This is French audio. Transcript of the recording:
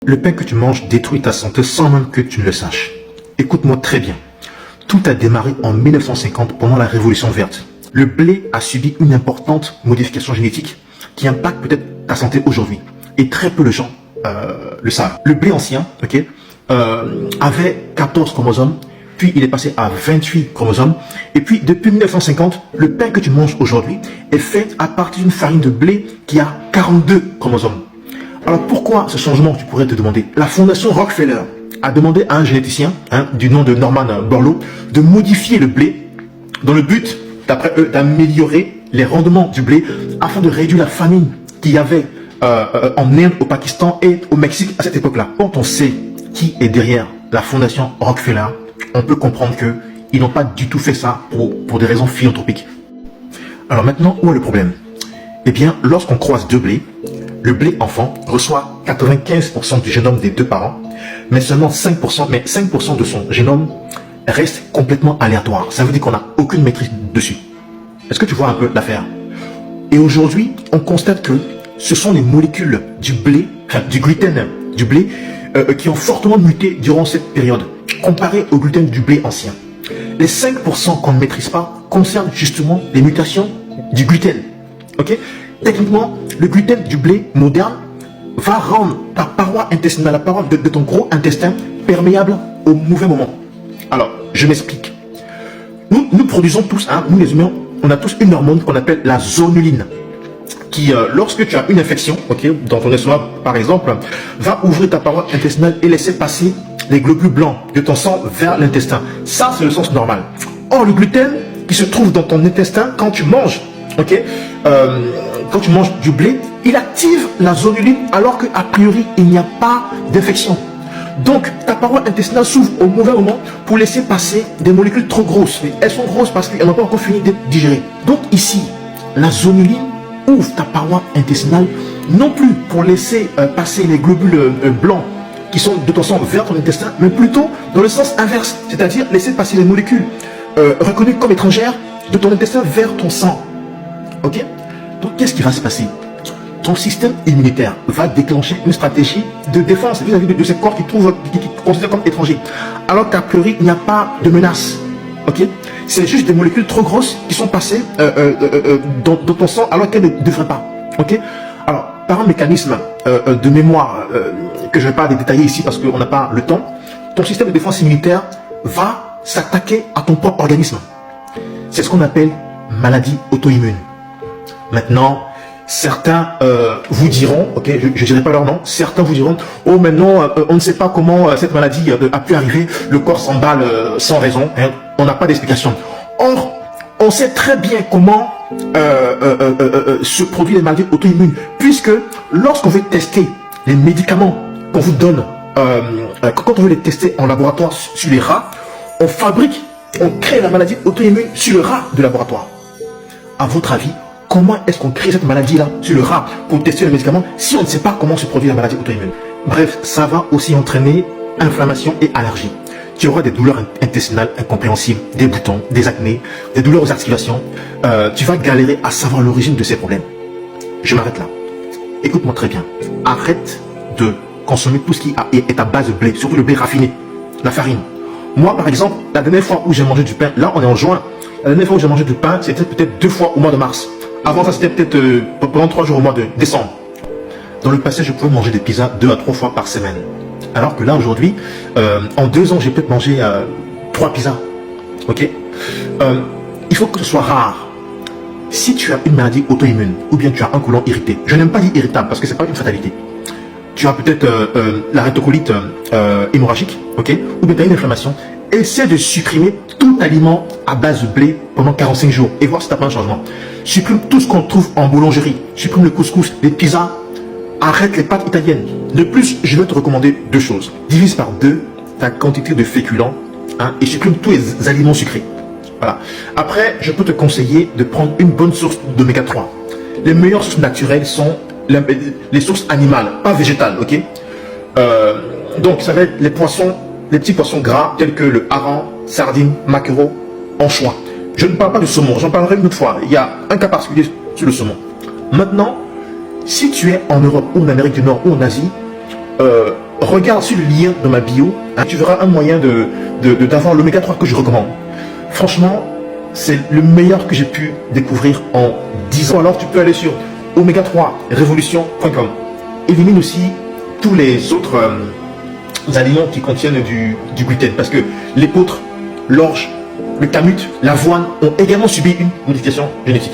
Le pain que tu manges détruit ta santé sans même que tu ne le saches. Écoute-moi très bien. Tout a démarré en 1950 pendant la Révolution verte. Le blé a subi une importante modification génétique qui impacte peut-être ta santé aujourd'hui. Et très peu de gens le savent. Le blé ancien, avait 14 chromosomes, puis il est passé à 28 chromosomes. Et puis depuis 1950, le pain que tu manges aujourd'hui est fait à partir d'une farine de blé qui a 42 chromosomes. Alors pourquoi ce changement, tu pourrais te demander? La fondation Rockefeller a demandé à un généticien du nom de Norman Borlaug de modifier le blé dans le but, d'après eux, d'améliorer les rendements du blé afin de réduire la famine qu'il y avait en Inde, au Pakistan et au Mexique à cette époque-là. Quand on sait qui est derrière la fondation Rockefeller, on peut comprendre qu'ils n'ont pas du tout fait ça pour des raisons philanthropiques. Alors maintenant, où est le problème? Eh bien, lorsqu'on croise deux blés, le blé enfant reçoit 95% du génome des deux parents, mais seulement 5% de son génome reste complètement aléatoire. Ça veut dire qu'on n'a aucune maîtrise dessus. Est-ce que tu vois un peu l'affaire? Et aujourd'hui, on constate que ce sont les molécules du blé, du gluten du blé, qui ont fortement muté durant cette période, comparé au gluten du blé ancien. Les 5% qu'on ne maîtrise pas concernent justement les mutations du gluten. Ok? Techniquement, le gluten du blé moderne va rendre ta paroi intestinale, la paroi de ton gros intestin, perméable au mauvais moment. Alors, je m'explique. Nous produisons tous, nous les humains, on a tous une hormone qu'on appelle la zonuline, qui, lorsque tu as une infection, dans ton estomac par exemple, va ouvrir ta paroi intestinale et laisser passer les globules blancs de ton sang vers l'intestin. Ça, c'est le sens normal. Or, le gluten qui se trouve dans ton intestin, quand tu manges, quand tu manges du blé, il active la zonuline alors qu'a priori, il n'y a pas d'infection. Donc, ta paroi intestinale s'ouvre au mauvais moment pour laisser passer des molécules trop grosses. Elles sont grosses parce qu'elles n'ont pas encore fini d'être digérées. Donc ici, la zonuline ouvre ta paroi intestinale, non plus pour laisser passer les globules blancs qui sont de ton sang vers ton intestin, mais plutôt dans le sens inverse, c'est-à-dire laisser passer les molécules reconnues comme étrangères de ton intestin vers ton sang. Ok? Donc qu'est-ce qui va se passer? Ton système immunitaire va déclencher une stratégie de défense vis-à-vis de ces corps qui considèrent comme étrangers. Alors qu'a priori, il n'y a pas de menace. Ok? C'est juste des molécules trop grosses qui sont passées dans ton sang alors qu'elles ne devraient pas. Ok? Alors, par un mécanisme de mémoire que je ne vais pas détailler ici parce qu'on n'a pas le temps, ton système de défense immunitaire va s'attaquer à ton propre organisme. C'est ce qu'on appelle maladie auto-immune. Maintenant, certains vous diront, je ne dirai pas leur nom, certains vous diront, oh maintenant, on ne sait pas comment cette maladie a pu arriver, le corps s'emballe sans raison, on n'a pas d'explication. Or, on sait très bien comment se produisent les maladies auto-immunes, puisque lorsqu'on veut tester les médicaments qu'on vous donne, quand on veut les tester en laboratoire sur les rats, on crée la maladie auto-immune sur le rat de laboratoire. À votre avis, comment est-ce qu'on crée cette maladie-là sur le rat pour tester le médicament si on ne sait pas comment se produit la maladie auto-immune? Bref, ça va aussi entraîner inflammation et allergie. Tu auras des douleurs intestinales incompréhensibles, des boutons, des acnés, des douleurs aux articulations. Tu vas galérer à savoir l'origine de ces problèmes. Je m'arrête là. Écoute-moi très bien. Arrête de consommer tout ce qui est à base de blé, surtout le blé raffiné, la farine. Moi, par exemple, la dernière fois où j'ai mangé du pain, là on est en juin, la dernière fois où j'ai mangé du pain, c'était peut-être 2 fois au mois de mars. Avant ça, c'était peut-être pendant 3 jours au mois de décembre. Dans le passé, je pouvais manger des pizzas 2 à 3 fois par semaine. Alors que là, aujourd'hui, en 2 ans, j'ai peut-être mangé 3 pizzas. Ok? Il faut que ce soit rare. Si tu as une maladie auto-immune, ou bien tu as un côlon irrité, je n'aime pas dire irritable parce que ce n'est pas une fatalité. Tu as peut-être la rétocolite hémorragique, ou bien tu as une inflammation. Essaie de supprimer tout aliment à base de blé pendant 45 jours et voir si tu n'as pas un changement. Supprime tout ce qu'on trouve en boulangerie. Supprime le couscous, les pizzas. Arrête les pâtes italiennes. De plus, je vais te recommander 2 choses. Divise par 2 ta quantité de féculents et supprime tous les aliments sucrés. Voilà. Après, je peux te conseiller de prendre une bonne source d'oméga 3. Les meilleures sources naturelles sont les sources animales, pas végétales, donc, ça va être les poissons, les petits poissons gras tels que le hareng, sardines, maquereaux, anchois. Je ne parle pas du saumon, j'en parlerai une autre fois. Il y a un cas particulier sur le saumon. Maintenant, si tu es en Europe ou en Amérique du Nord ou en Asie, regarde sur le lien de ma bio, hein, tu verras un moyen d'avoir l'oméga 3 que je recommande. Franchement, c'est le meilleur que j'ai pu découvrir en 10 ans. Alors tu peux aller sur oméga3révolution.com. Élimine aussi tous les autres aliments qui contiennent du gluten, parce que l'épeautre, l'orge, le kamut, l'avoine ont également subi une modification génétique.